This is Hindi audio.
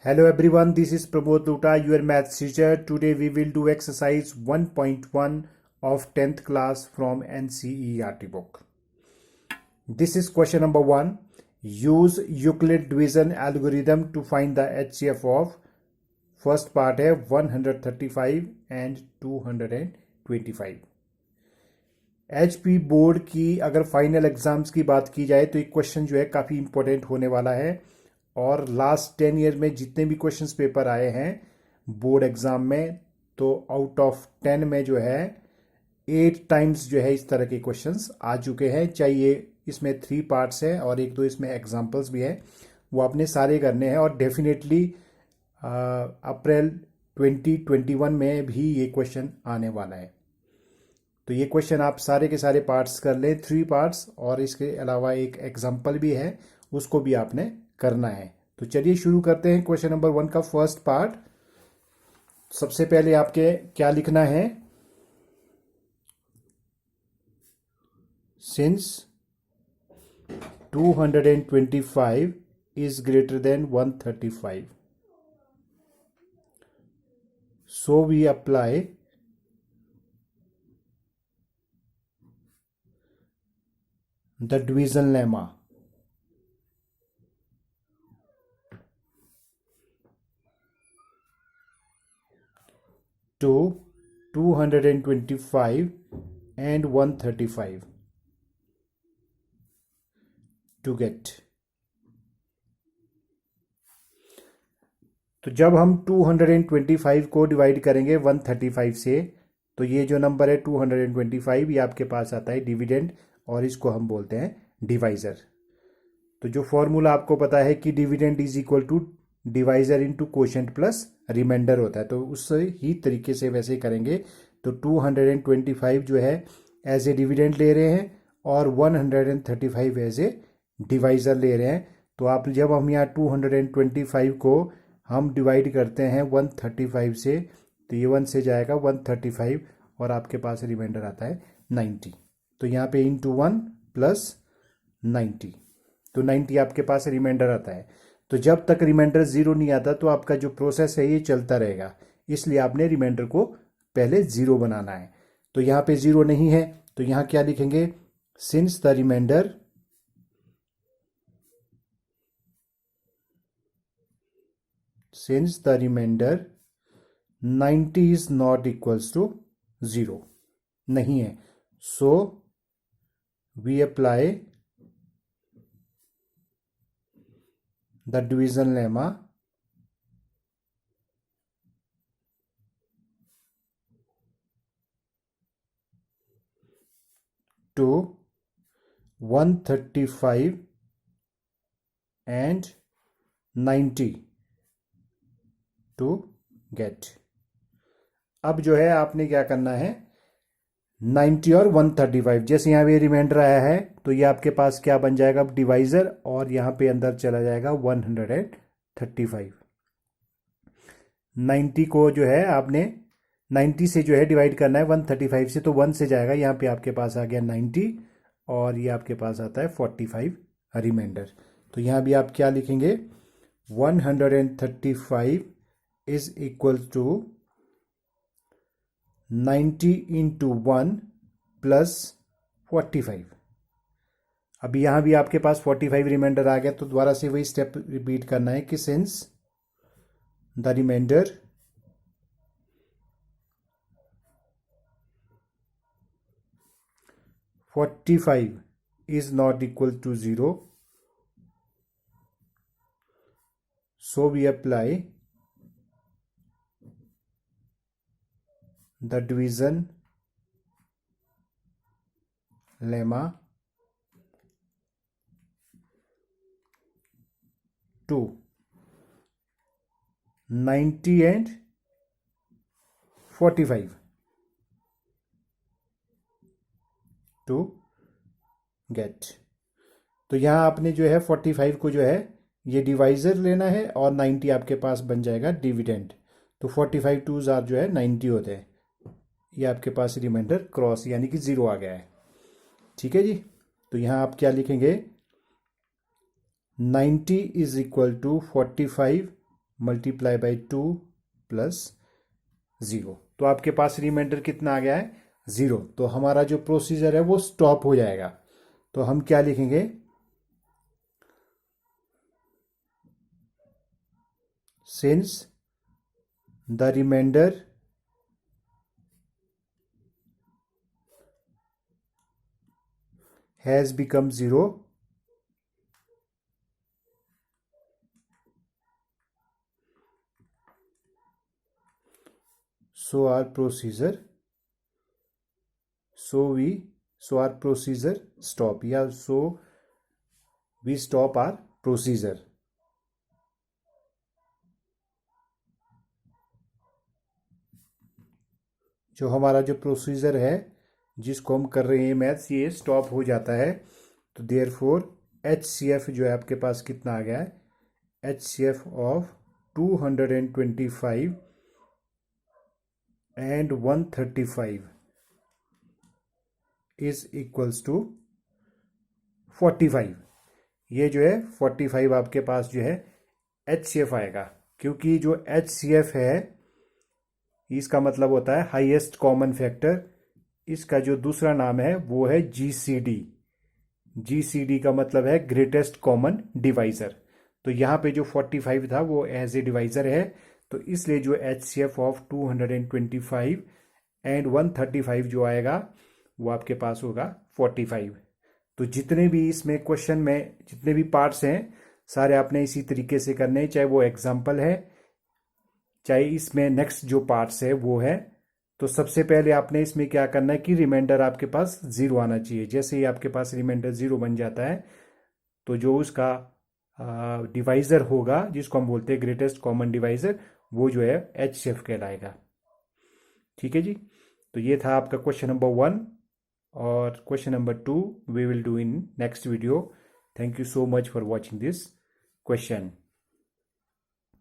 Hello everyone, this is Pramod Luta, your maths teacher. Today we will do exercise 1.1 of 10th class from NCERT book. This is question number 1. Use Euclid division algorithm to find the HCF of first part है 135 and 225. HP बोर्ड की अगर फाइनल एग्जाम्स की बात की जाए तो एक क्वेश्चन जो है काफ़ी इंपॉर्टेंट होने वाला है और लास्ट 10 ईयर में जितने भी क्वेश्चंस पेपर आए हैं बोर्ड एग्ज़ाम में तो आउट ऑफ 10 में जो है 8 टाइम्स जो है इस तरह के क्वेश्चंस आ चुके हैं। चाहिए इसमें 3 पार्ट्स हैं और एक दो इसमें एग्जांपल्स भी हैं, वो आपने सारे करने हैं और डेफिनेटली अप्रैल 2021 में भी ये क्वेश्चन आने वाला है। तो ये क्वेश्चन आप सारे के सारे पार्ट्स कर लें, 3 पार्ट्स, और इसके अलावा एक एग्जाम्पल भी है उसको भी आपने करना है। तो चलिए शुरू करते हैं क्वेश्चन नंबर 1 का फर्स्ट पार्ट। सबसे पहले आपके क्या लिखना है, since 225 is greater than 135, so we apply the division lemma. To 225 and 135 to get. तो जब हम 225 को डिवाइड करेंगे 135 से तो ये जो नंबर है 225 ये आपके पास आता है डिविडेंड और इसको हम बोलते हैं डिवाइजर। तो जो फॉर्मूला आपको पता है कि dividend is equal to divisor into quotient plus remainder होता है, तो उससे ही तरीके से वैसे करेंगे। तो 225 जो है एज ए डिविडेंड ले रहे हैं और 135 एज ए डिवाइजर ले रहे हैं। तो आप जब हम यहाँ 225 को हम डिवाइड करते हैं 135 से तो ये 1 से जाएगा 135 और आपके पास रिमाइंडर आता है 90। तो यहाँ पे इंटू 1 प्लस 90, तो 90 आपके पास रिमाइंडर आता है। तो जब तक रिमाइंडर 0 नहीं आता तो आपका जो प्रोसेस है ये चलता रहेगा, इसलिए आपने रिमाइंडर को पहले 0 बनाना है। तो यहाँ पे 0 नहीं है तो यहाँ क्या लिखेंगे, since the remainder since the remainder 90 is not equals to 0 नहीं है, so we apply the division lemma to 135 and 90 to get. अब जो है आपने क्या करना है, 90 और 135 जैसे यहाँ पे रिमाइंडर आया है तो ये आपके पास क्या बन जाएगा, डिवाइजर, और यहाँ पे अंदर चला जाएगा 135। 90 को जो है आपने 90 से जो है डिवाइड करना है 135 से, तो 1 से जाएगा, यहाँ पे आपके पास आ गया 90 और ये आपके पास आता है 45 रिमाइंडर। तो यहाँ भी आप क्या लिखेंगे, 135 is equal to 90 into 1 plus 45। अभी यहाँ भी आपके पास 45 रिमाइंडर आ गया, तो दोबारा से वही स्टेप रिपीट करना है कि since the remainder is not equal to 0, so we apply the division lemma to 90 and 45 to get। तो यहाँ आपने जो है 45 को जो है ये डिवाइजर लेना है और 90 आपके पास बन जाएगा डिविडेंड। तो 45 टू जार जो है 90 होते हैं, ये आपके पास रिमाइंडर क्रॉस यानी कि 0 आ गया है। ठीक है जी, तो यहाँ आप क्या लिखेंगे, 90 is equal to 45 multiply by 2 plus 0। तो आपके पास रिमाइंडर कितना आ गया है? 0। तो हमारा जो प्रोसीजर है वो स्टॉप हो जाएगा। तो हम क्या लिखेंगे? Since the remainder has become 0, so our procedure stop, या so we stop our procedure। जो हमारा जो प्रोसीजर है जिसको हम कर रहे हैं मैथ्स, ये स्टॉप हो जाता है। तो देयरफॉर HCF जो है आपके पास कितना आ गया है? HCF of 225 and 135 is equals to 45। ये जो है 45 आपके पास जो है HCF आएगा, क्योंकि जो HCF है इसका मतलब होता है हाईएस्ट कॉमन फैक्टर। इसका जो दूसरा नाम है वो है GCD। GCD का मतलब है ग्रेटेस्ट कॉमन डिवाइजर। तो यहाँ पे जो 45 था वो एज ए डिवाइजर है, तो इसलिए जो HCF ऑफ 225 एंड 135 जो आएगा वो आपके पास होगा 45। तो जितने भी इसमें क्वेश्चन में जितने भी पार्ट्स हैं सारे आपने इसी तरीके से करने हैं, चाहे वो एग्जाम्पल है चाहे इसमें नेक्स्ट जो पार्ट्स है वो है। तो सबसे पहले आपने इसमें क्या करना है कि रिमाइंडर आपके पास 0 आना चाहिए। जैसे ही आपके पास रिमाइंडर 0 बन जाता है तो जो उसका डिवाइजर होगा जिसको हम बोलते हैं ग्रेटेस्ट कॉमन डिवाइजर, वो जो है HCF कहलाएगा। ठीक है जी। तो ये था आपका क्वेश्चन नंबर 1, और question number 2 we will do in next video. Thank you so much for watching this question.